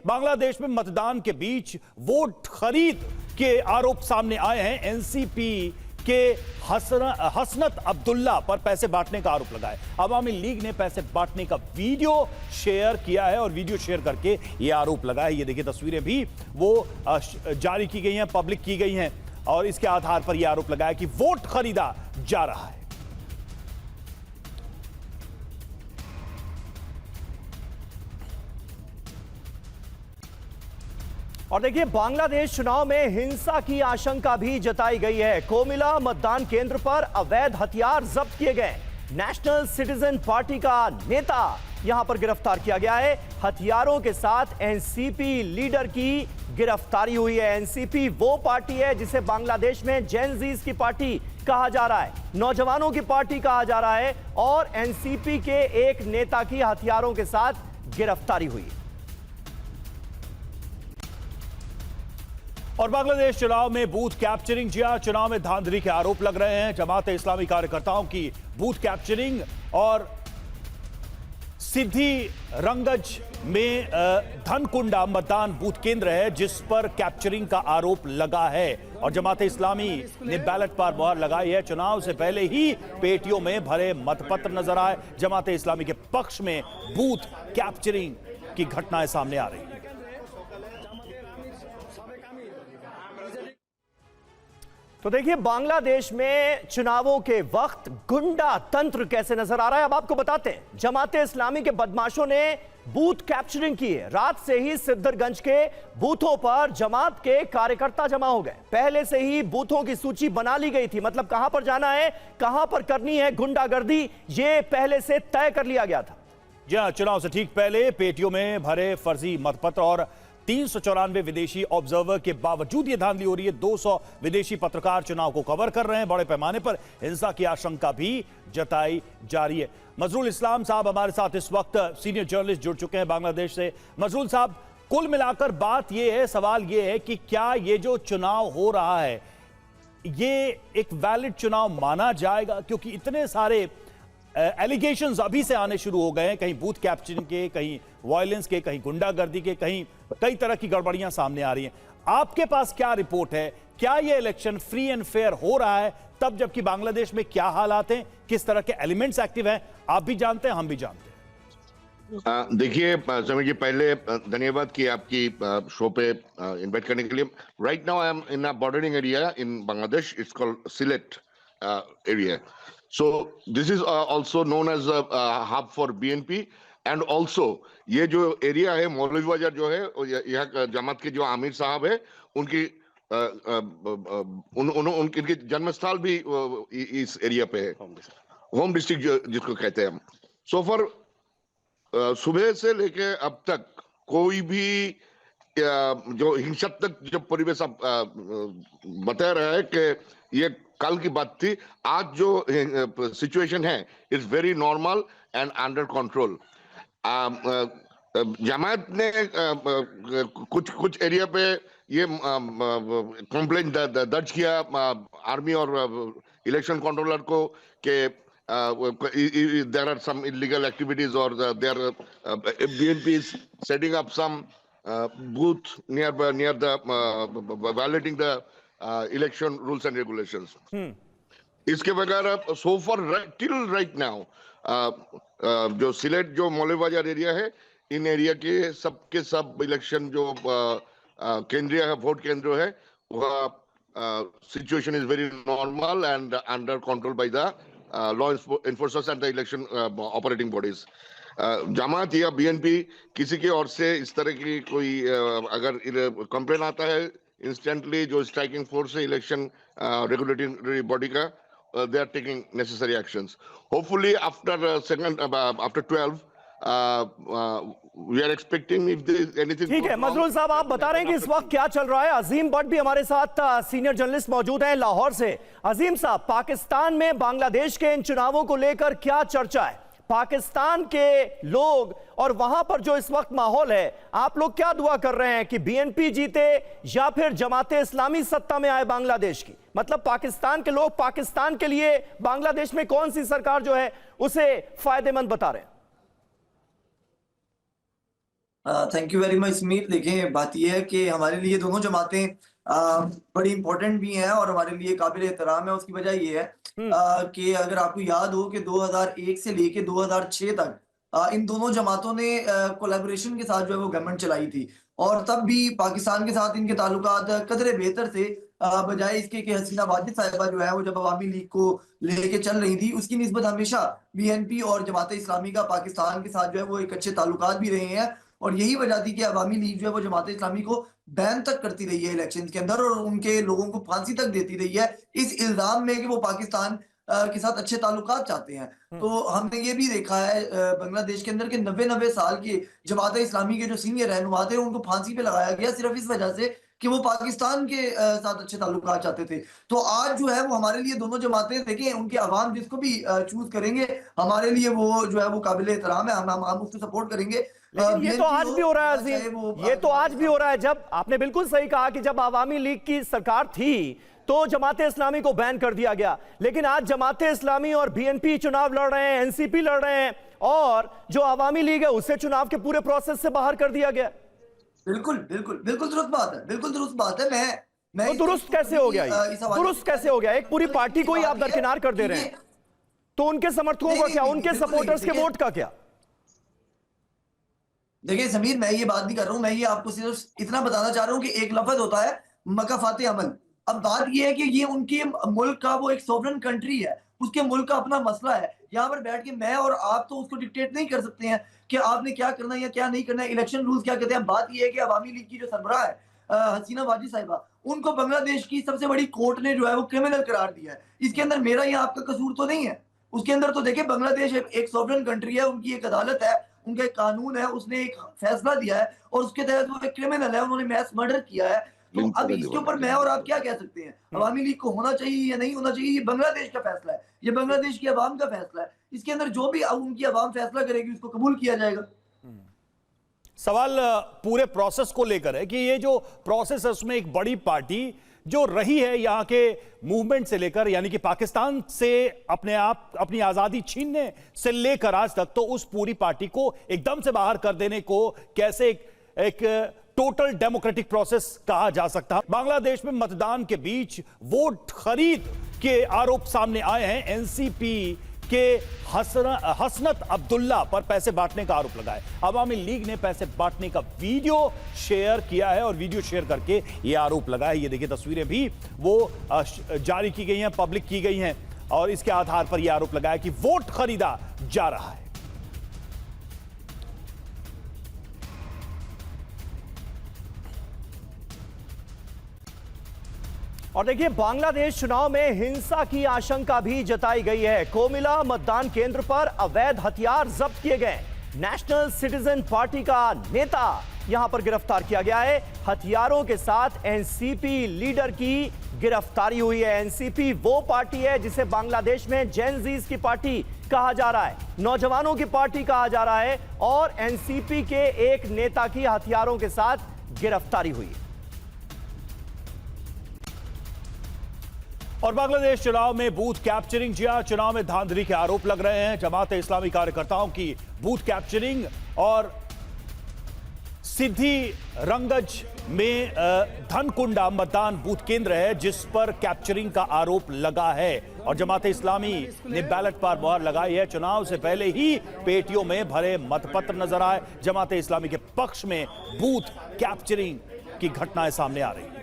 बांग्लादेश में मतदान के बीच वोट खरीद के आरोप सामने आए हैं। एनसीपी के हसनत अब्दुल्ला पर पैसे बांटने का आरोप लगा है। अवामी लीग ने पैसे बांटने का वीडियो शेयर किया है और वीडियो शेयर करके यह आरोप लगा है। ये देखिए तस्वीरें भी वो जारी की गई हैं, पब्लिक की गई हैं और इसके आधार पर यह आरोप लगा है कि वोट खरीदा जा रहा है। और देखिए बांग्लादेश चुनाव में हिंसा की आशंका भी जताई गई है। कोमिला मतदान केंद्र पर अवैध हथियार जब्त किए गए। नेशनल सिटीजन पार्टी का नेता यहां पर गिरफ्तार किया गया है। हथियारों के साथ एनसीपी लीडर की गिरफ्तारी हुई है। एनसीपी वो पार्टी है जिसे बांग्लादेश में जेनजीज की पार्टी कहा जा रहा है, नौजवानों की पार्टी कहा जा रहा है और एनसीपी के एक नेता की हथियारों के साथ गिरफ्तारी हुई है। और बांग्लादेश चुनाव में बूथ कैप्चरिंग, चुनाव में धांधली के आरोप लग रहे हैं। जमात इस्लामी कार्यकर्ताओं की बूथ कैप्चरिंग और सिद्धि रंगज में धनकुंडा मतदान बूथ केंद्र है जिस पर कैप्चरिंग का आरोप लगा है और जमात इस्लामी ने बैलेट पर मोहर लगाई है। चुनाव से पहले ही पेटियों में भरे मतपत्र नजर आए। जमात इस्लामी के पक्ष में बूथ कैप्चरिंग की घटनाएं सामने आ रही हैं। तो देखिए बांग्लादेश में चुनावों के वक्त गुंडा तंत्र कैसे नजर आ रहा है अब आपको बताते हैं। जमाते इस्लामी के बदमाशों ने बूथ कैप्चरिंग की है। रात से ही सिद्दरगंज के बूथों पर जमात के कार्यकर्ता जमा हो गए। पहले से ही बूथों की सूची बना ली गई थी, मतलब कहां पर जाना है, कहां पर करनी है गुंडागर्दी, ये पहले से तय कर लिया गया था। जी हां, चुनाव से ठीक पहले पेटियों में भरे फर्जी मतपत्र और 394 विदेशी ऑब्जर्वर के बावजूद ये धांधली हो रही है। 200 विदेशी पत्रकार चुनाव को कवर कर रहे हैं। बड़े पैमाने पर हिंसा की आशंका भी जताई जा रही है। मजरूल इस्लाम साहब हमारे साथ इस वक्त सीनियर जर्नलिस्ट जुड़ चुके हैं बांग्लादेश से। मजरूल साहब, कुल मिलाकर बात यह है, सवाल यह है कि क्या ये जो चुनाव हो रहा है ये एक वैलिड चुनाव माना जाएगा? क्योंकि इतने सारे एलिगेशंस अभी से आने शुरू हो गए हैं, कहीं बूथ कैप्चरिंग के, कहीं वायलेंस के, कहीं गुंडागर्दी के, कहीं कई तरह की गड़बड़ियां सामने आ रही हैं। आपके पास क्या रिपोर्ट है? क्या यह इलेक्शन फ्री एंड फेयर हो रहा है तब जबकि बांग्लादेश में क्या हालात हैं, किस तरह के एलिमेंट्स एक्टिव हैं? आप भी जानते हैं, हम भी जानते हैं। देखिए समीर जी, पहले धन्यवाद कि आपकी शो पे इनवाइट करने के लिए। Right now I am in a bordering area in Bangladesh, it's called Sylhet area. So this is also known as a hub for BNP and also ये जो एरिया है मौलवीबाजार जो है, यहाँ जमात के जो आमिर साहब है उनकी उनके जन्म स्थल भी इस एरिया पे है, होम डिस्ट्रिक्ट जिसको कहते हैं हम। सो फॉर सुबह से लेके अब तक कोई भी जो हिंसात्मक जो परिवेश बता रहा है कि ये कल की बात थी। आज जो सिचुएशन है it's very normal and under control. Jamaat ने कुछ एरिया पे ये कंप्लेंट दर्ज किया आर्मी और इलेक्शन कंट्रोलर को कि there are some illegal activities or there BNP is setting up some booth near the violating the election rules and regulations. इसके बगैर so far till right now जो सिलेट जो Moulvibazar area है, इन area के सब election जो केंद्रीय है, वोट केंद्र है, वह situation is very normal and under control by the law enforcers and the election operating bodies. Jamaat या बीएनपी किसी की ओर से इस तरह की कोई अगर कंप्लेन आता है, इंस्टेंटली जो स्ट्राइकिंग फोर्स है इलेक्शन रेगुलेटरी बॉडी का, they are taking necessary actions. Hopefully after 12 we are expecting if there is anything. ठीक है मजरूल साहब, आप बता रहे हैं कि इस वक्त क्या चल रहा है। अजीम भट्ट भी हमारे साथ सीनियर जर्नलिस्ट मौजूद हैं लाहौर से। अजीम साहब, पाकिस्तान में बांग्लादेश के इन चुनावों को लेकर क्या चर्चा है? पाकिस्तान के लोग और वहां पर जो इस वक्त माहौल है, आप लोग क्या दुआ कर रहे हैं कि बीएनपी जीते या फिर जमाते इस्लामी सत्ता में आए बांग्लादेश की? मतलब पाकिस्तान के लोग पाकिस्तान के लिए बांग्लादेश में कौन सी सरकार जो है उसे फायदेमंद बता रहे हैं? Thank you very much Sameer. देखें, बात यह है कि हमारे लिए दोनों जमातें बड़ी इंपॉर्टेंट भी हैं और हमारे लिए काबिल एहतराम है। उसकी वजह ये है कि अगर आपको याद हो कि 2001 से लेके 2006 तक इन दोनों जमातों ने कोलैबोरेशन के साथ जो है वो गवर्नमेंट चलाई थी, और तब भी पाकिस्तान के साथ इनके ताल्लुकात कदरे बेहतर थे, बजाय इसके कि हसीना वाजिद साहिबा जो है वो जब अवामी लीग को लेके चल रही थी, उसकी निस्बत हमेशा बीएनपी और जमात इस्लामी का पाकिस्तान के साथ जो है वो एक अच्छे ताल्लुकात भी रहे हैं। और यही वजह थी कि अवामी लीग जो है वो जमात इस्लामी को बैन तक करती रही है इलेक्शन के अंदर, और उनके लोगों को फांसी तक देती रही है इस इल्जाम में कि वो पाकिस्तान के साथ अच्छे ताल्लुकात चाहते हैं। तो हमने ये भी देखा है बांग्लादेश के अंदर के 90 साल के जमात इस्लामी के जो सीनियर रहनुमा थे उनको फांसी पे लगाया गया सिर्फ इस वजह से कि वो पाकिस्तान के साथ अच्छे ताल्लुकात चाहते थे। तो आज जो है वो हमारे लिए दोनों जमातें, देखें, उनके अवाम जिसको भी चूज करेंगे हमारे लिए वो जो है वो काबिल एहतराम है, हम उसको सपोर्ट करेंगे। लेकिन ये तो आज भी हो रहा है अजीम, ये तो आज भी हो रहा है। जब आपने बिल्कुल सही कहा कि जब अवामी लीग की सरकार थी तो जमात इस्लामी को बैन कर दिया गया, लेकिन आज जमात इस्लामी और बीएनपी चुनाव लड़ रहे हैं, एनसीपी लड़ रहे हैं, और जो अवामी लीग है उसे चुनाव के पूरे प्रोसेस से बाहर कर दिया गया। बिल्कुल बिल्कुल बिल्कुल दुरुस्त बात है, बिल्कुल दुरुस्त बात है। मैं तो दुरुस्त कैसे हो गया ये? दुरुस्त कैसे हो गया? एक पूरी पार्टी को ही आप दरकिनार कर दे रहे हैं, तो उनके समर्थकों का क्या, उनके सपोर्टर्स के वोट का क्या? देखिए समीर, मैं ये बात नहीं कर रहा हूं, मैं ये आपको सिर्फ इतना बताना चाह रहा हूं कि एक लफ्ज होता है मकाफात अमल। अब बात ये है कि ये उनके मुल्क का वो एक सॉवरेन कंट्री है, उसके मुल्क का अपना मसला है। यहाँ पर बैठ के मैं और आप तो उसको डिक्टेट नहीं कर सकते हैं कि आपने क्या करना है या क्या नहीं करना है, इलेक्शन रूल्स क्या कहते हैं। बात ये है कि अवामी लीग की जो सरबराह है हसीना वाजिद साहिबा, उनको बांग्लादेश की सबसे बड़ी कोर्ट ने जो है वो क्रिमिनल करार दिया है। इसके अंदर मेरा या आपका कसूर तो नहीं है। उसके अंदर तो देखिए, बांग्लादेश एक सॉवरेन कंट्री है, उनकी एक अदालत है, उनका एक कानून है, उसने एक फैसला दिया है और उसके तहत वो एक क्रिमिनल है, उन्होंने मैस मर्डर किया है। तो अब इसके ऊपर मैं और आप क्या कह सकते हैं? अवामी लीग को होना चाहिए या नहीं होना चाहिए, ये बांग्लादेश का फैसला है, ये बांग्लादेश की अवाम का फैसला है। इसके अंदर जो भी उनकी अवाम फैसला करेगी उसको कबूल किया जाएगा। सवाल पूरे प्रोसेस को लेकर है कि ये जो प्रोसेस है उसमें एक बड़ी पार्टी जो रही है यहाँ के मूवमेंट से लेकर, यानी कि पाकिस्तान से अपनी आजादी छीनने से लेकर आज तक, तो उस पूरी पार्टी को एकदम से बाहर कर देने को कैसे एक टोटल डेमोक्रेटिक प्रोसेस कहा जा सकता है? बांग्लादेश में मतदान के बीच वोट खरीद के आरोप सामने आए हैं। एनसीपी के हसनत अब्दुल्ला पर पैसे बांटने का आरोप लगाया। अवामी लीग ने पैसे बांटने का वीडियो शेयर किया है और वीडियो शेयर करके यह आरोप लगाया। ये देखिए, तस्वीरें भी वो जारी की गई हैं, पब्लिक की गई हैं, और इसके आधार पर यह आरोप लगाया कि वोट खरीदा जा रहा है। और देखिए, बांग्लादेश चुनाव में हिंसा की आशंका भी जताई गई है। कोमिला मतदान केंद्र पर अवैध हथियार जब्त किए गए। नेशनल सिटीजन पार्टी का नेता यहां पर गिरफ्तार किया गया है। हथियारों के साथ एनसीपी लीडर की गिरफ्तारी हुई है। एनसीपी वो पार्टी है जिसे बांग्लादेश में जेनजीज की पार्टी कहा जा रहा है, नौजवानों की पार्टी कहा जा रहा है, और एनसीपी के एक नेता की हथियारों के साथ गिरफ्तारी हुई है। और बांग्लादेश चुनाव में बूथ कैप्चरिंग, चुनाव में धांधली के आरोप लग रहे हैं। जमात इस्लामी कार्यकर्ताओं की बूथ कैप्चरिंग और सिद्धि रंगज में धनकुंडा मतदान बूथ केंद्र है जिस पर कैप्चरिंग का आरोप लगा है, और जमात इस्लामी ने बैलेट पर मुहर लगाई है। चुनाव से पहले ही पेटियों में भरे मतपत्र नजर आए। जमात इस्लामी के पक्ष में बूथ कैप्चरिंग की घटनाएं सामने आ रही है।